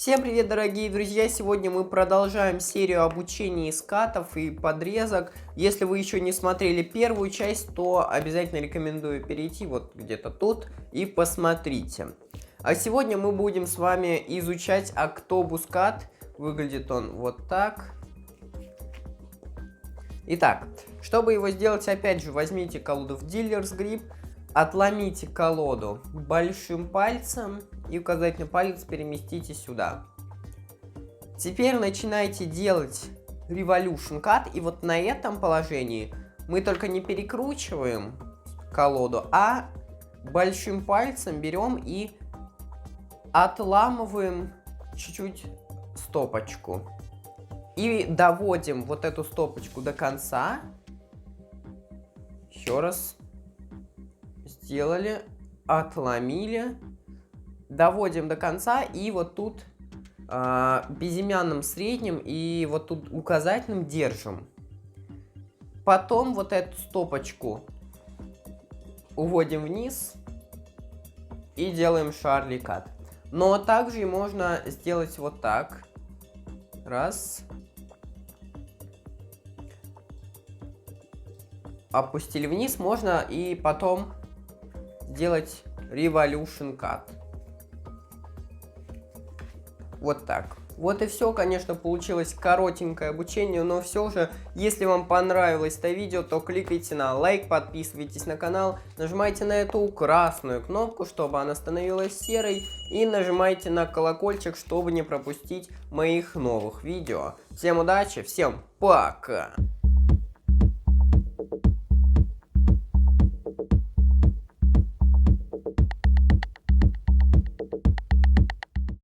Всем привет, дорогие друзья! Сегодня мы продолжаем серию обучения скатов и подрезок. Если вы еще не смотрели первую часть, то обязательно рекомендую перейти вот где-то тут и посмотрите. А сегодня мы будем с вами изучать Octobus-Cut. Выглядит он вот так. Итак, чтобы его сделать, опять же, возьмите колоду в Dealer's Grip, отломите колоду большим пальцем и указательный палец переместите сюда. Теперь начинайте делать Revolution Cut, и вот на этом положении мы только не перекручиваем колоду, а большим пальцем берем и отламываем чуть-чуть стопочку. И доводим вот эту стопочку до конца. Еще раз. Сделали, отломили. Доводим до конца, и вот тут безымянным средним и вот тут указательным держим. Потом вот эту стопочку уводим вниз и делаем Charlie Cut. Но также можно сделать вот так. Раз. Опустили вниз. Можно и потом сделать Revolution Cut. Вот так. Вот и все, конечно, получилось коротенькое обучение, но все же, если вам понравилось это видео, то кликайте на лайк, подписывайтесь на канал, нажимайте на эту красную кнопку, чтобы она становилась серой, и нажимайте на колокольчик, чтобы не пропустить моих новых видео. Всем удачи, всем пока!